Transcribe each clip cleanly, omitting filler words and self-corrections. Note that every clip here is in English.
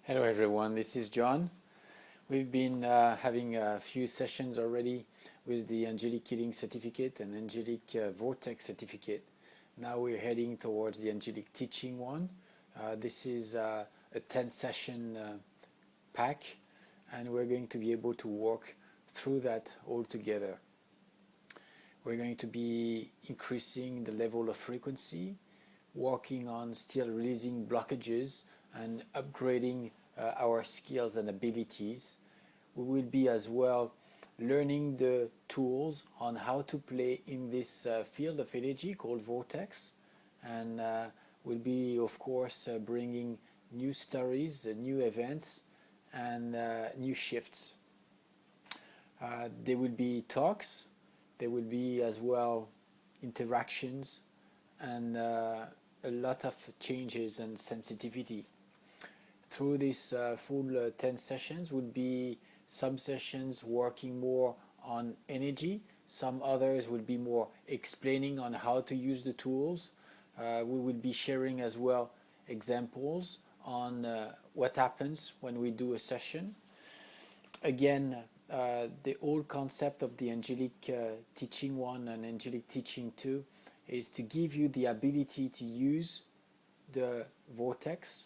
Hello everyone, this is John. We've been having a few sessions already with the Angelic Teaching Certificate and Angelic Vortex Certificate. Now we're heading towards the Angelic Teaching one. This is a 10 session pack, and we're going to be able to walk through that all together. We're going to be increasing the level of frequency, working on still releasing blockages and upgrading our skills and abilities. We will be as well learning the tools on how to play in this field of energy called vortex, and we'll be of course bringing new stories, new events, and new shifts. There will be talks, there will be as well interactions, and a lot of changes and sensitivity. Through these full 10 sessions would be some sessions working more on energy, some others will be more explaining on how to use the tools. We will be sharing as well examples on what happens when we do a session. Again, the whole concept of the Angelic Teaching 1 and Angelic Teaching 2 is to give you the ability to use the vortex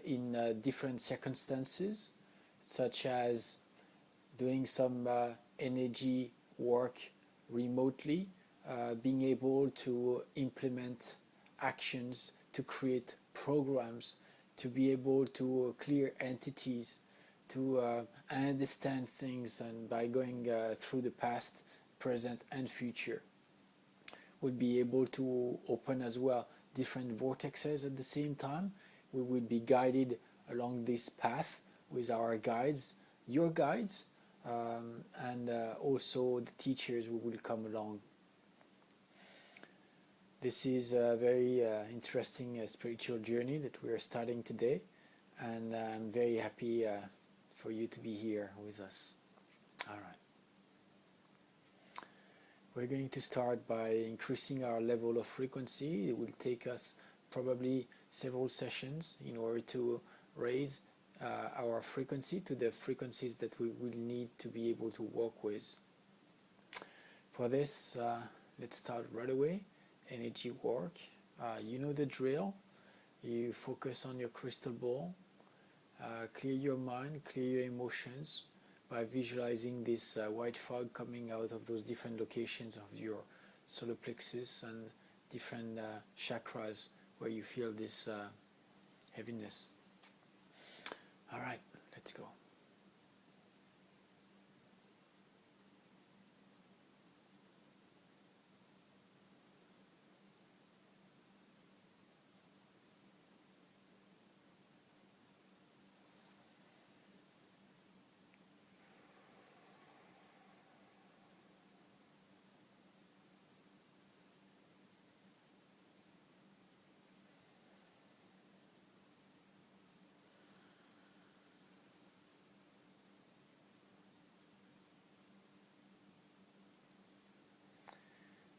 in different circumstances, such as doing some energy work remotely, being able to implement actions, to create programs, to be able to clear entities, to understand things, and by going through the past, present, and future. We'll be able to open as well different vortexes at the same time. We will be guided along this path with our guides, your guides, and also the teachers who will come along. This is a very interesting spiritual journey that we are starting today, and I'm very happy for you to be here with us. All right. We're going to start by increasing our level of frequency. It will take us probably several sessions in order to raise our frequency to the frequencies that we will need to be able to work with. For this, let's start right away. Energy work. You know the drill. You focus on your crystal ball, clear your mind, clear your emotions by visualizing this white fog coming out of those different locations of your solar plexus and different chakras where you feel this heaviness. All right, let's go.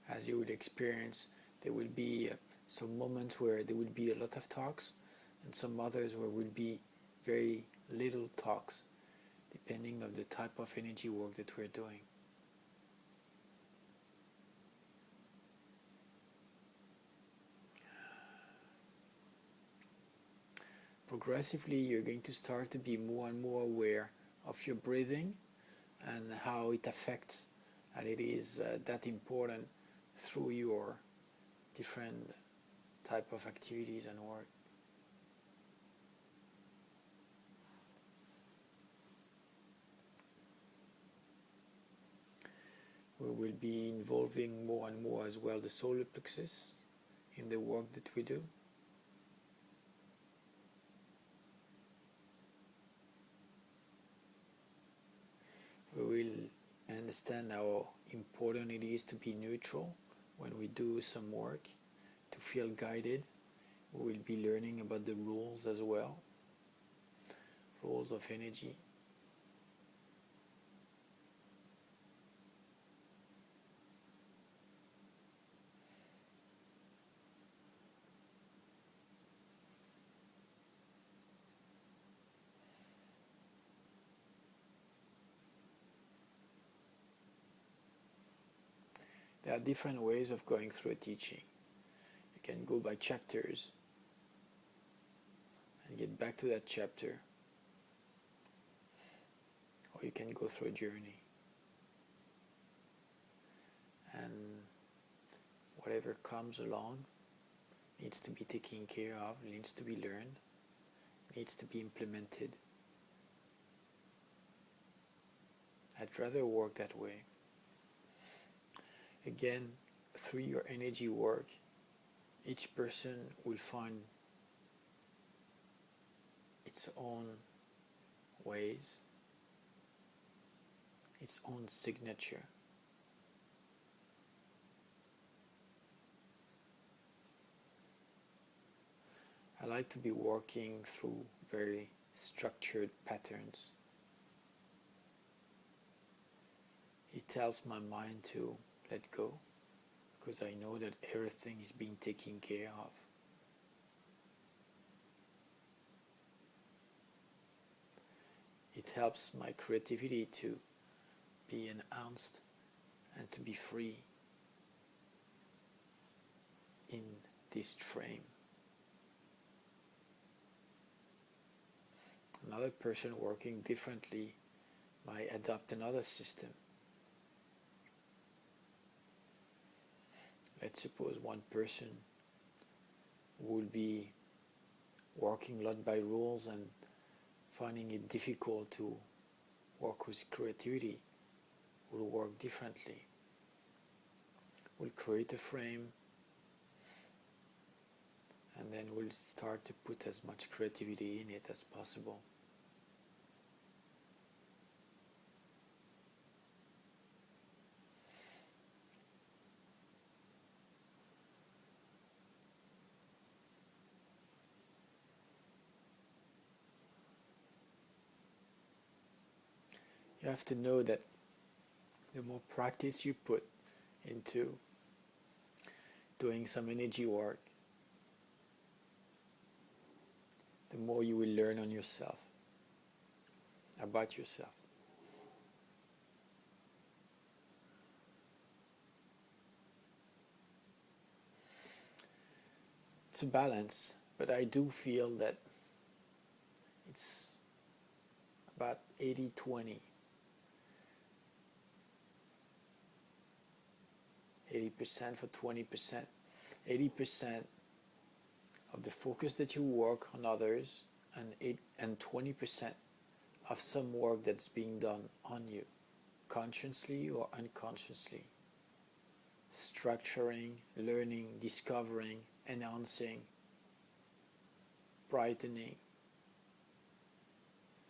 As you would experience, there will be some moments where there will be a lot of talks, and some others where will be very little talks, depending on the type of energy work that we're doing. Progressively, you're going to start to be more and more aware of your breathing and how it affects, and it is that important through your different type of activities and work. We will be involving more and more as well the solar plexus in the work that we do. We will understand how important it is to be neutral when we do some work, to feel guided. We will be learning about the rules as well, rules of energy. There are different ways of going through a teaching. You can go by chapters and get back to that chapter, or you can go through a journey. And whatever comes along needs to be taken care of, needs to be learned, needs to be implemented. I'd rather work that way. Again, through your energy work, each person will find its own ways, its own signature. I like to be working through very structured patterns. It helps my mind to let go, because I know that everything is being taken care of. It helps my creativity to be enhanced and to be free in this frame. Another person working differently might adopt another system. Let's suppose one person will be working a lot by rules and finding it difficult to work with creativity, will work differently. We'll create a frame, and then we'll start to put as much creativity in it as possible. You have to know that the more practice you put into doing some energy work, the more you will learn on yourself, about yourself. It's a balance, but I do feel that it's about 80-20. 80% for 20%. 80% of the focus that you work on others, and 20% of some work that's being done on you, consciously or unconsciously. Structuring, learning, discovering, enhancing, brightening.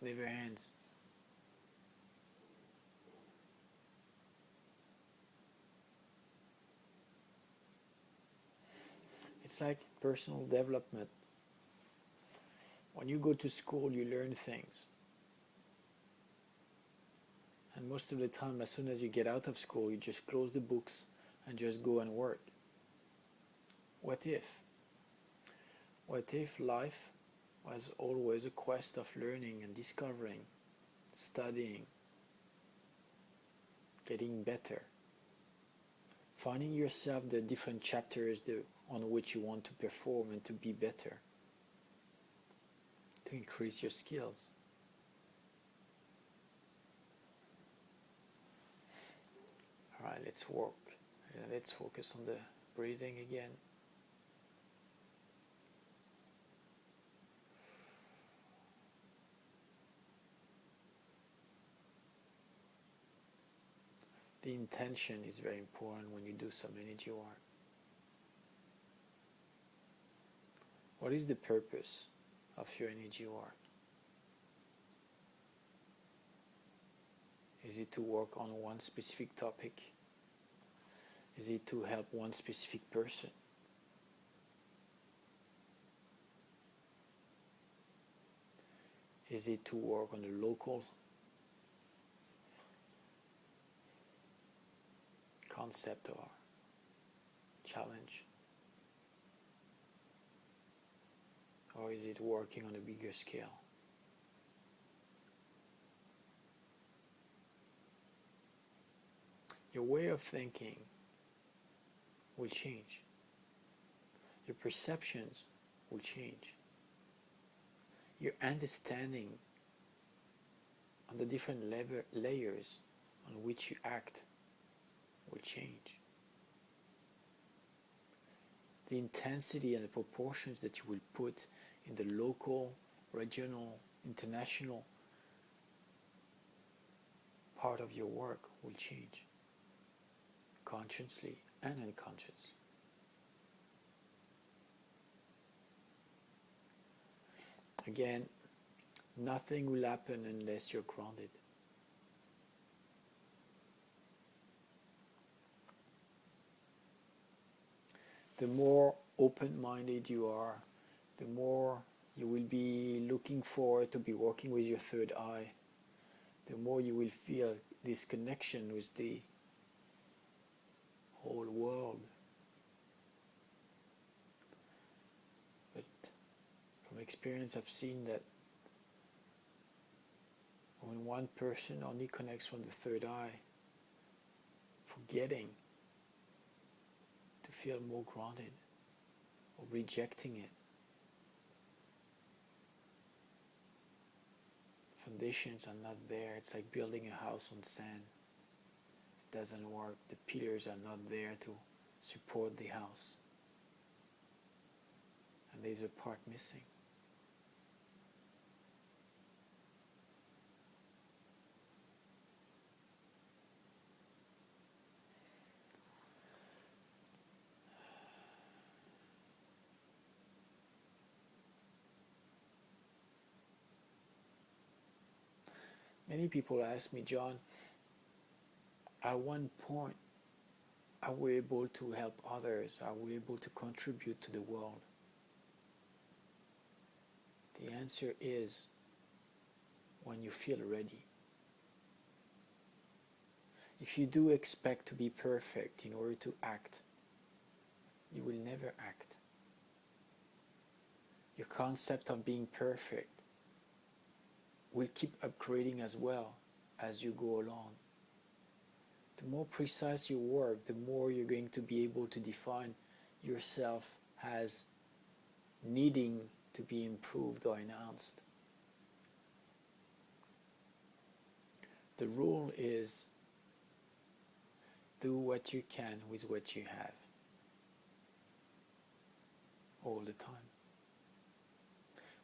Never ends. It's like personal development. When you go to school, you learn things. And most of the time, as soon as you get out of school, you just close the books and just go and work. What if? What if life was always a quest of learning and discovering, studying, getting better, finding yourself the different chapters on which you want to perform and to be better, to increase your skills. Alright, let's work. Let's focus on the breathing again. The intention is very important when you do some energy work. What is the purpose of your energy work? Is it to work on one specific topic? Is it to help one specific person? Is it to work on a local concept or challenge? Or is it working on a bigger scale? Your way of thinking will change. Your perceptions will change. Your understanding on the different layers on which you act will change. The intensity and the proportions that you will put in the local, regional, international part of your work will change, consciously and unconsciously. Again, nothing will happen unless you're grounded. The more open-minded you are, the more you will be looking forward to be working with your third eye, the more you will feel this connection with the whole world. But from experience, I've seen that when one person only connects from the third eye, forgetting to feel more grounded or rejecting it, foundations are not there. It's like building a house on sand. It doesn't work. The pillars are not there to support the house. And there's a part missing. Many people ask me, John, at one point, are we able to help others? Are we able to contribute to the world? The answer is when you feel ready. If you do expect to be perfect in order to act, you will never act. Your concept of being perfect will keep upgrading as well as you go along. The more precise you work, the more you're going to be able to define yourself as needing to be improved or enhanced. The rule is do what you can with what you have all the time,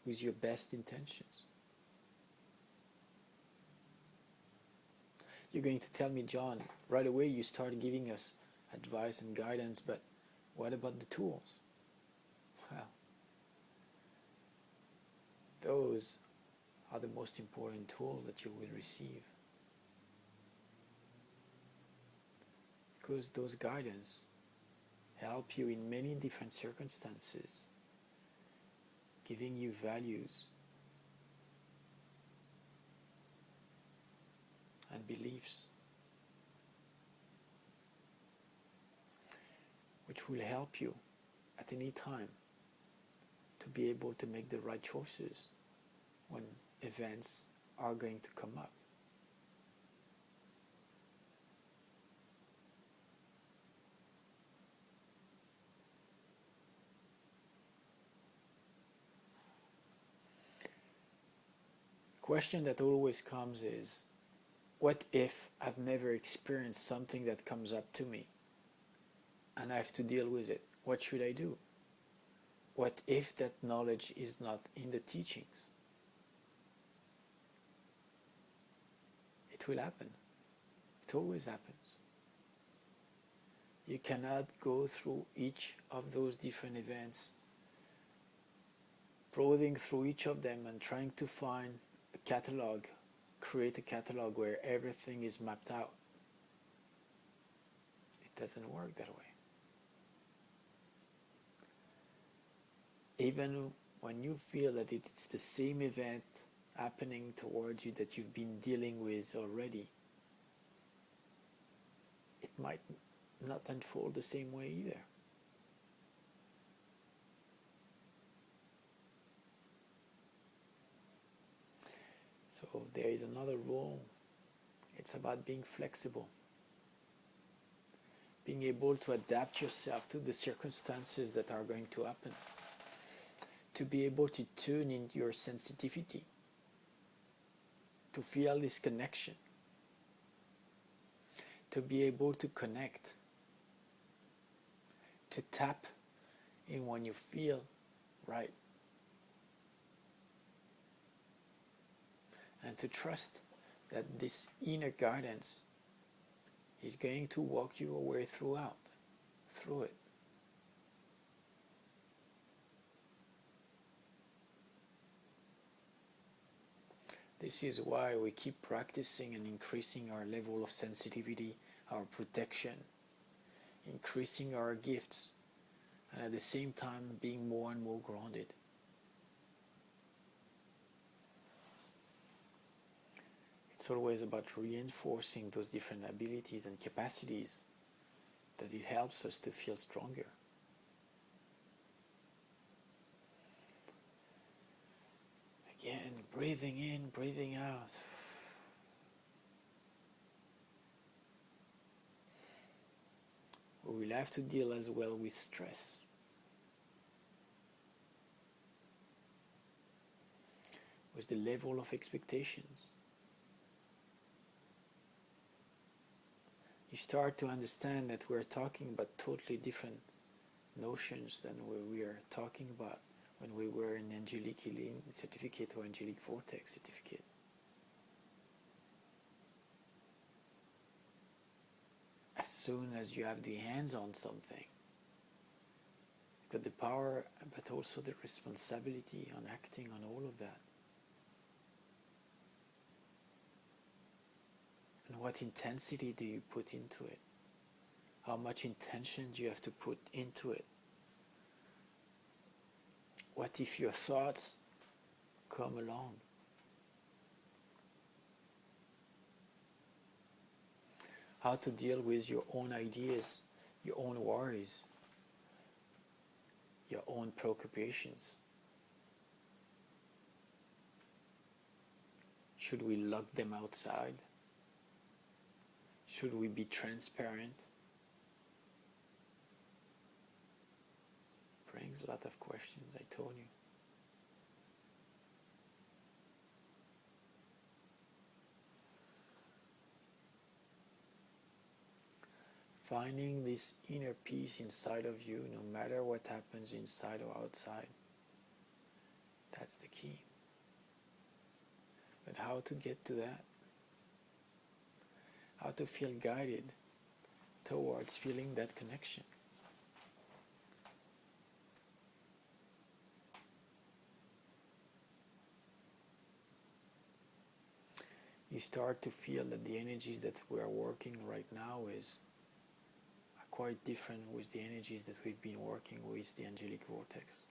with your best intentions. You're going to tell me, John, right away you started giving us advice and guidance, but what about the tools? Well, those are the most important tools that you will receive. Because those guidance help you in many different circumstances, giving you values and beliefs which will help you at any time to be able to make the right choices when events are going to come up. The question that always comes is, what if I've never experienced something that comes up to me and I have to deal with it? What should I do? What if that knowledge is not in the teachings? It will happen. It always happens. You cannot go through each of those different events, probing through each of them and trying to find a catalog, create a catalog where everything is mapped out. It doesn't work that way. Even when you feel that it's the same event happening towards you that you've been dealing with already, it might not unfold the same way either. So there is another rule. It's about being flexible. being able to adapt yourself to the circumstances that are going to happen, to be able to tune into your sensitivity, to feel this connection, to be able to connect, to tap in when you feel right, and to trust that this inner guidance is going to walk you a way through it. This is why we keep practicing and increasing our level of sensitivity, our protection, increasing our gifts, and at the same time being more and more grounded. It's always about reinforcing those different abilities and capacities that it helps us to feel stronger. Again, breathing in, breathing out. We will have to deal as well with stress. With the level of expectations. You start to understand that we're talking about totally different notions than what we are talking about when we were in Angelic Healing Certificate or Angelic Vortex Certificate. As soon as you have the hands on something, you've got the power but also the responsibility on acting on all of that. And what intensity do you put into it? How much intention do you have to put into it? What if your thoughts come along? How to deal with your own ideas, your own worries, your own preoccupations. Should we lock them outside? Should we be transparent? Brings a lot of questions, I told you. Finding this inner peace inside of you, no matter what happens inside or outside. That's the key. But how to get to that? How to feel guided towards feeling that connection? You start to feel that the energies that we are working right now is are quite different with the energies that we've been working with the Angelic Vortex.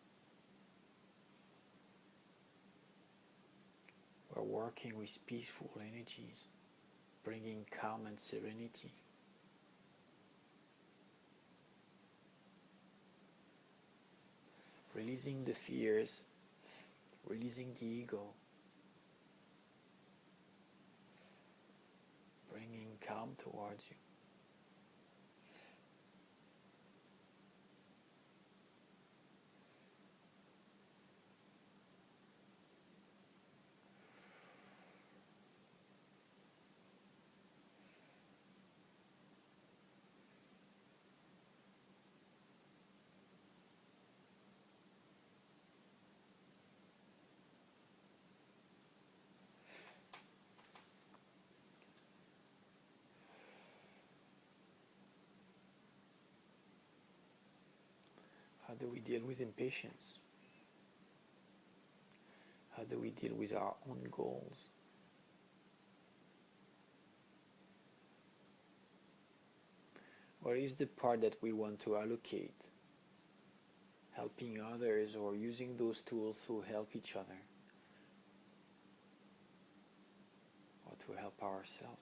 We're working with peaceful energies, bringing calm and serenity. Releasing the fears, releasing the ego, bringing calm towards you. How do we deal with impatience? How do we deal with our own goals? What is the part that we want to allocate? Helping others or using those tools to help each other? Or to help ourselves?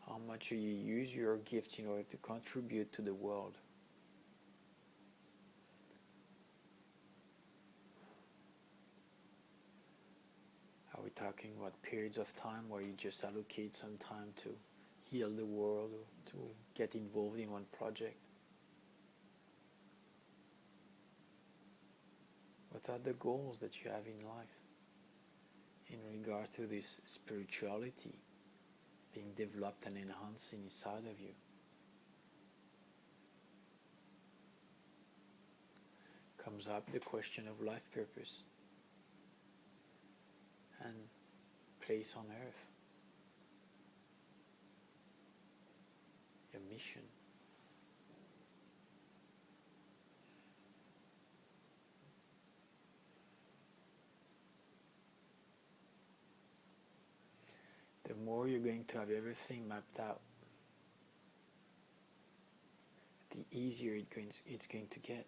How much do you use your gift in order to contribute to the world? Are we talking about periods of time where you just allocate some time to heal the world or to get involved in one project. What are the goals that you have in life in regard to this spirituality being developed and enhanced inside of you? Comes up the question of life purpose and place on earth, your mission. The more you're going to have everything mapped out, the easier it's going to get.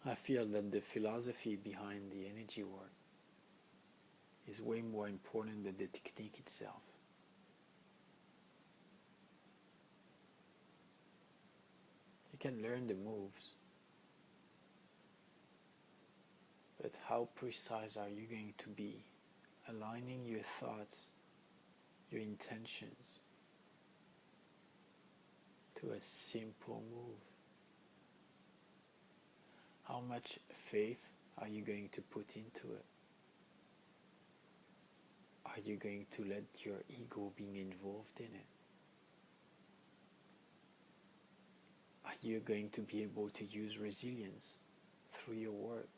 I feel that the philosophy behind the energy work is way more important than the technique itself. You can learn the moves, but how precise are you going to be aligning your thoughts, your intentions to a simple move? How much faith are you going to put into it? Are you going to let your ego be involved in it? Are you going to be able to use resilience through your work?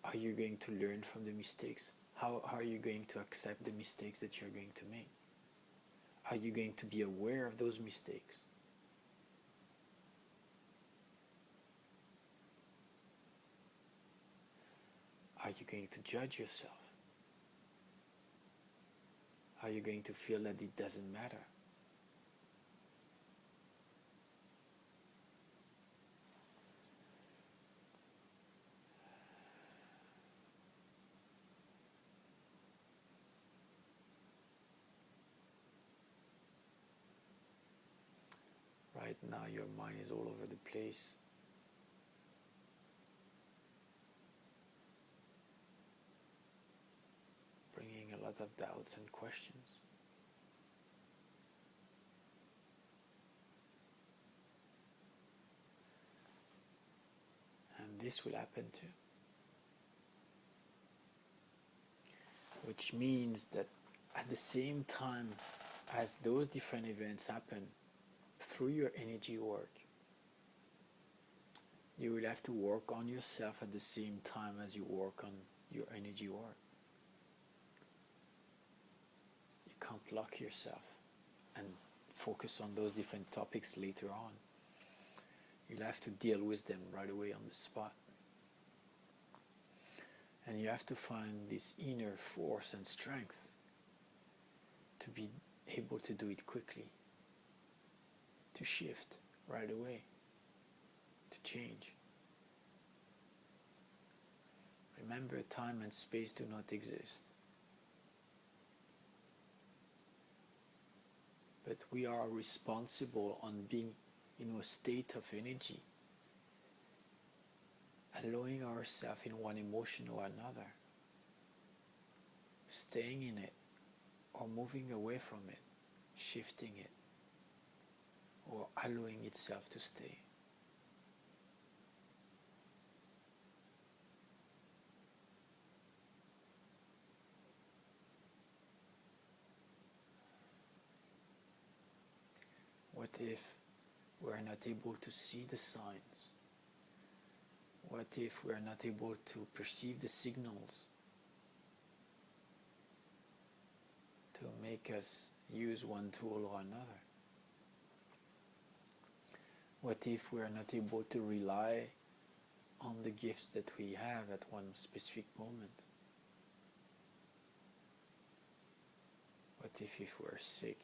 Are you going to learn from the mistakes? How are you going to accept the mistakes that you're going to make? Are you going to be aware of those mistakes? Are you going to judge yourself? Are you going to feel that it doesn't matter? Right now your mind is all over the place. Bringing a lot of doubts and questions. And this will happen too. Which means that at the same time as those different events happen through your energy work, you will have to work on yourself at the same time as you work on your energy work. You can't lock yourself and focus on those different topics later on. You'll have to deal with them right away on the spot. And you have to find this inner force and strength to be able to do it quickly, to shift right away, to change. Remember, time and space do not exist. But we are responsible on being in a state of energy, allowing ourselves in one emotion or another, staying in it or moving away from it, shifting it, or allowing itself to stay. What if we're not able to see the signs? What if we're not able to perceive the signals to make us use one tool or another? What if we're not able to rely on the gifts that we have at one specific moment? What if we're sick?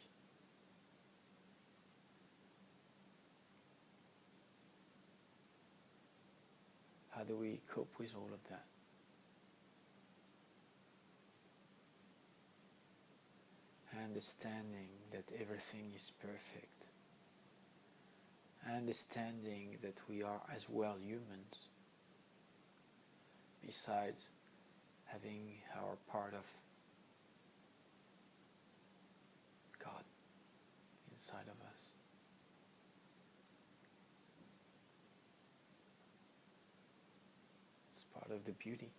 How do we cope with all of that? Understanding that everything is perfect. Understanding that we are as well humans, besides having our part of God inside of us. It's part of the beauty.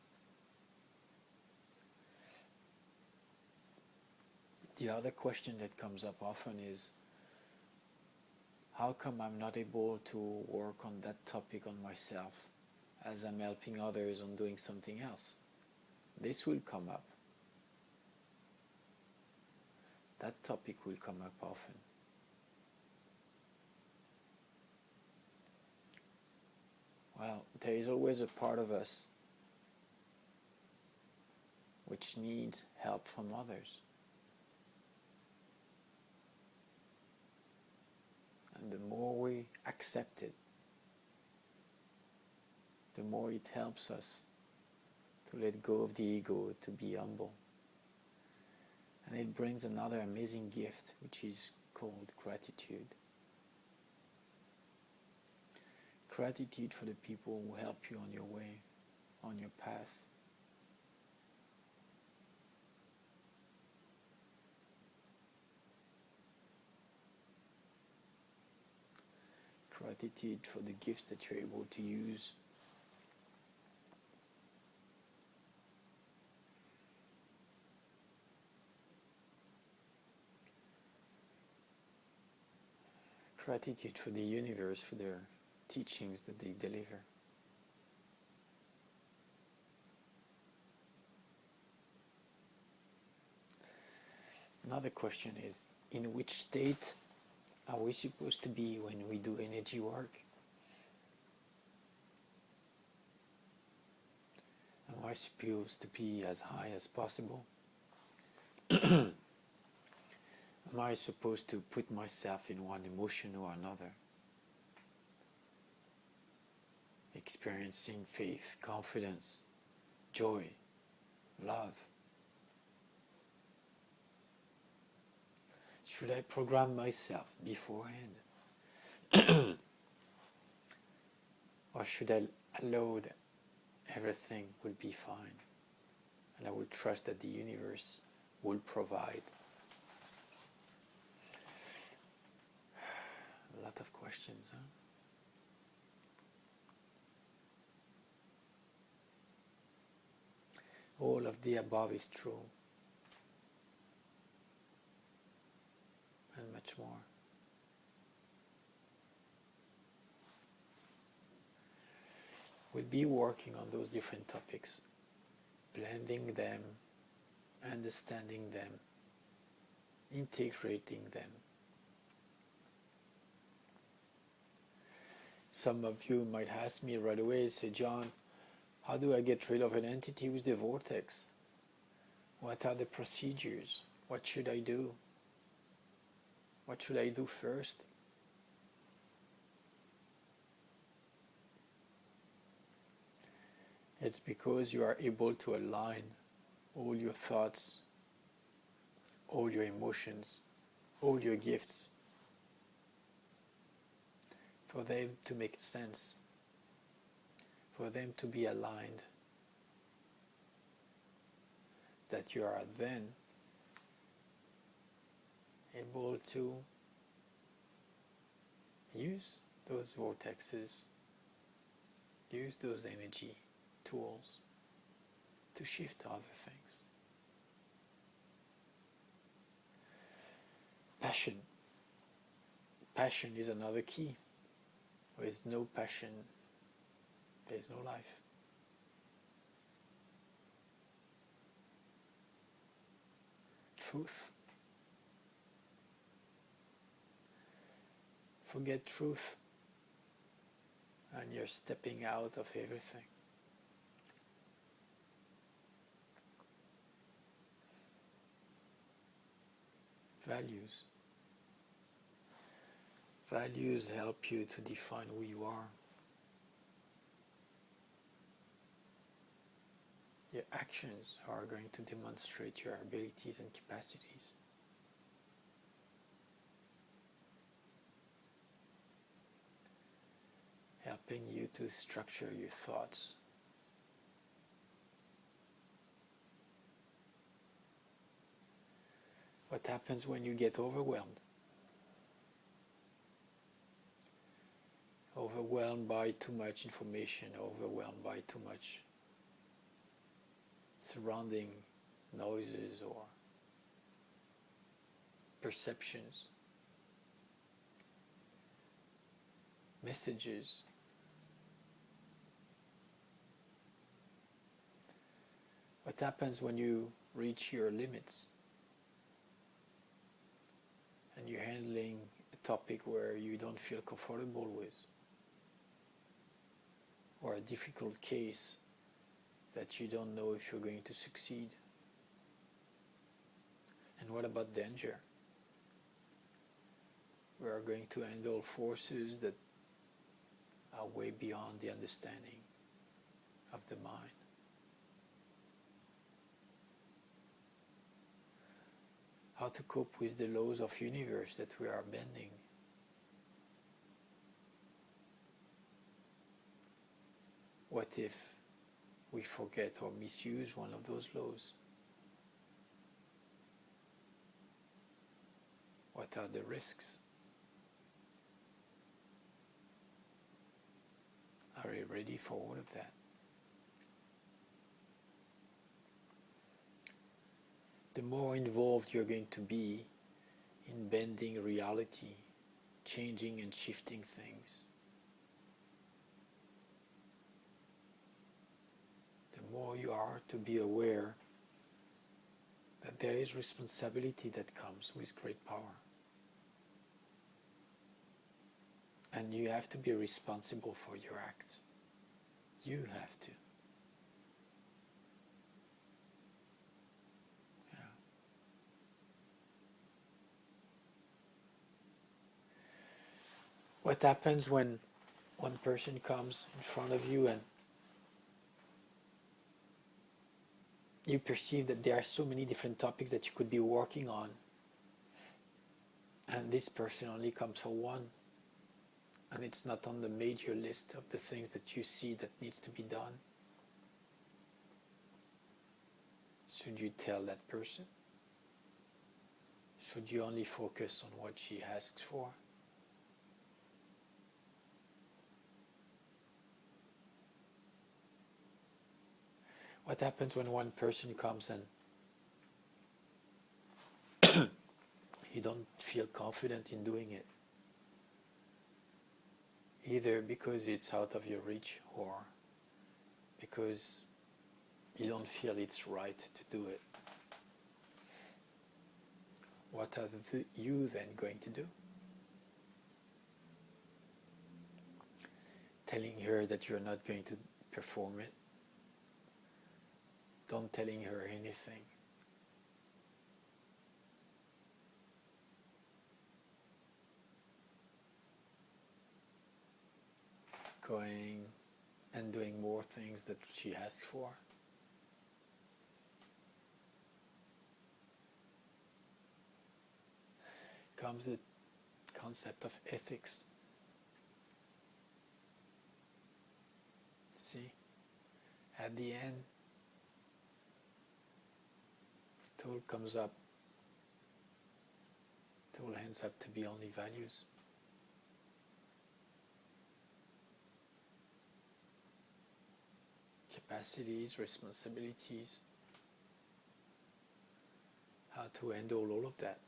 The other question that comes up often is, how come I'm not able to work on that topic on myself as I'm helping others on doing something else? This will come up. That topic will come up often. Well, there is always a part of us which needs help from others. And the more we accept it, the more it helps us to let go of the ego, to be humble. And it brings another amazing gift, which is called gratitude. Gratitude for the people who help you on your way, on your path. Gratitude for the gifts that you're able to use. Gratitude for the universe, for their teachings that they deliver. Another question is, in which state are we supposed to be when we do energy work? Am I supposed to be as high as possible? Am I supposed to put myself in one emotion or another? Experiencing faith, confidence, joy, love. Should I program myself beforehand? Or should I allow that everything will be fine? And I will trust that the universe will provide. A lot of questions, huh? All of the above is true. And much more. We'll be working on those different topics, blending them, understanding them, integrating them. Some of you might ask me right away, say, John, how do I get rid of an entity with the vortex? What are the procedures? What should I do? What should I do first? It's because you are able to align all your thoughts, all your emotions, all your gifts, for them to make sense, for them to be aligned, that you are then able to use those vortexes, use those energy tools to shift other things. Passion. Passion is another key. With no passion, there is no life. Truth. Forget truth, and you're stepping out of everything. Values. Values help you to define who you are. Your actions are going to demonstrate your abilities and capacities. Helping you to structure your thoughts. What happens when you get overwhelmed? Overwhelmed by too much information, overwhelmed by too much surrounding noises or perceptions, messages. What happens when you reach your limits and you're handling a topic where you don't feel comfortable with, or a difficult case that you don't know if you're going to succeed? And what about danger? We are going to handle forces that are way beyond the understanding of the mind. How to cope with the laws of universe that we are bending. What if we forget or misuse one of those laws? What are the risks? Are you ready for all of that? The more involved you're going to be in bending reality, changing and shifting things, the more you are to be aware that there is responsibility that comes with great power. And you have to be responsible for your acts. You have to. Yeah. What happens when one person comes in front of you and you perceive that there are so many different topics that you could be working on, and this person only comes for one, and it's not on the major list of the things that you see that needs to be done? Should you tell that person? Should you only focus on what she asks for? What happens when one person comes and you don't feel confident in doing it? Either because it's out of your reach or because you don't feel it's right to do it. What are you then going to do? Telling her that you're not going to perform it? Don't telling her anything. Going and doing more things that she asks for. Comes the concept of ethics. See, at the end, it all comes up, it all ends up to be only values. Capacities, responsibilities, how to handle all of that.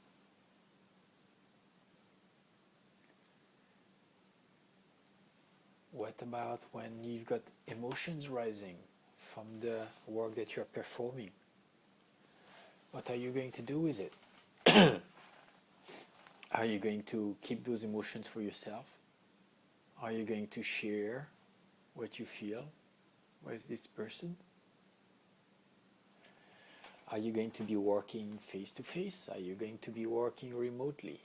What about when you've got emotions rising from the work that you're performing? What are you going to do with it? Are you going to keep those emotions for yourself? Are you going to share what you feel with this person? Are you going to be working face to face? Are you going to be working remotely?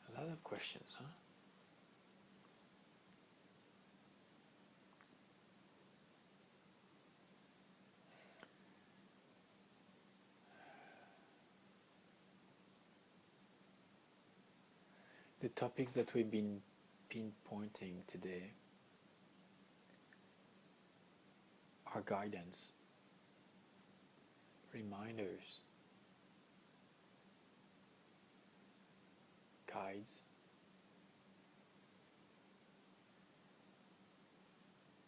A lot of questions, huh? The topics that we've been pinpointing today are guidance, reminders, guides,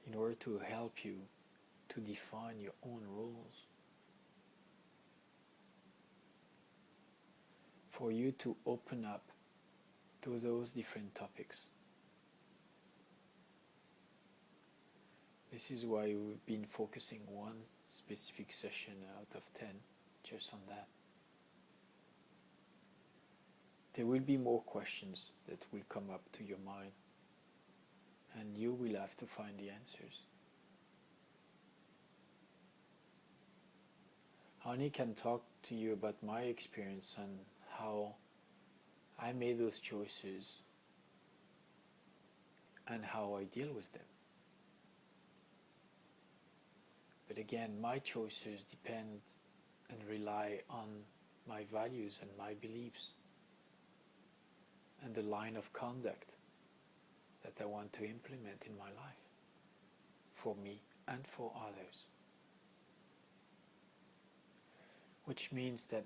in order to help you to define your own rules, for you to open up to those different topics. This is why we've been focusing one specific session out of 10 just on that. There will be more questions that will come up to your mind, and you will have to find the answers. I only can talk to you about my experience and how I made those choices and how I deal with them. But again, my choices depend and rely on my values and my beliefs and the line of conduct that I want to implement in my life, for me and for others. Which means that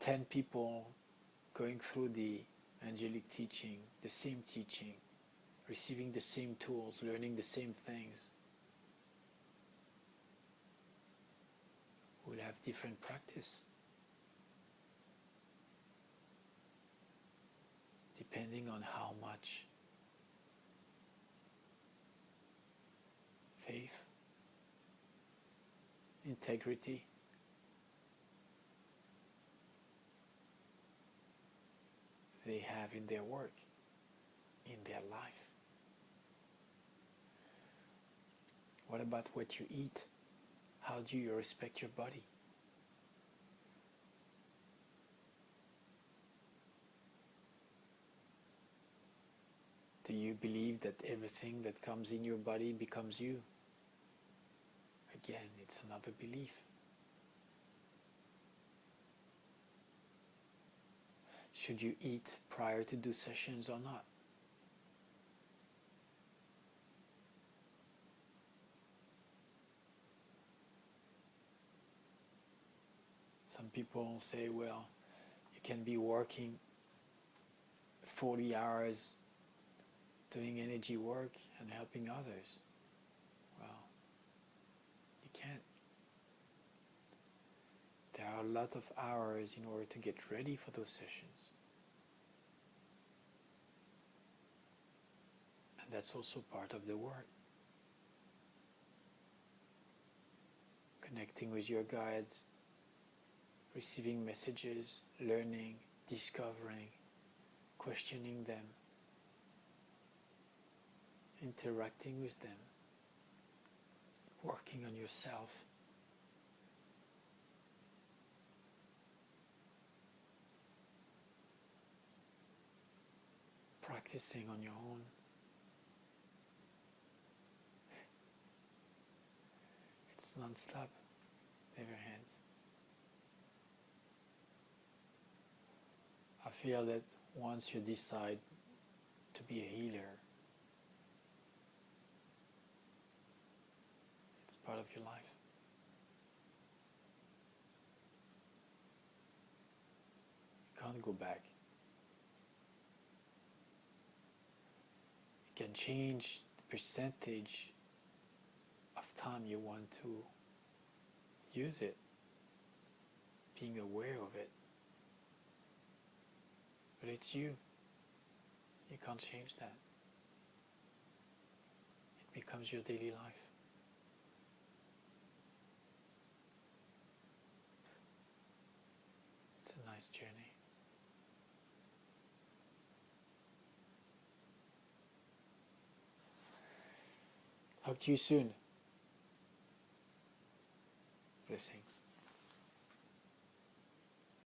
10 people going through the angelic teaching, the same teaching, receiving the same tools, learning the same things, will have different practice, depending on how much faith, integrity, they have in their work, in their life. What about what you eat? How do you respect your body? Do you believe that everything that comes in your body becomes you? Again, it's another belief. Should you eat prior to do sessions or not? Some people say, well, you can be working 40 hours doing energy work and helping others. Well, you can't. There are a lot of hours in order to get ready for those sessions. And that's also part of the work. Connecting with your guides, receiving messages, learning, discovering, questioning them, interacting with them, working on yourself. Practicing on your own. It's non-stop, never ends. I feel that once you decide to be a healer, it's part of your life. You can't go back. You can change the percentage of time you want to use it, being aware of it. But it's you. You can't change that. It becomes your daily life. It's a nice journey. Talk to you soon. Blessings.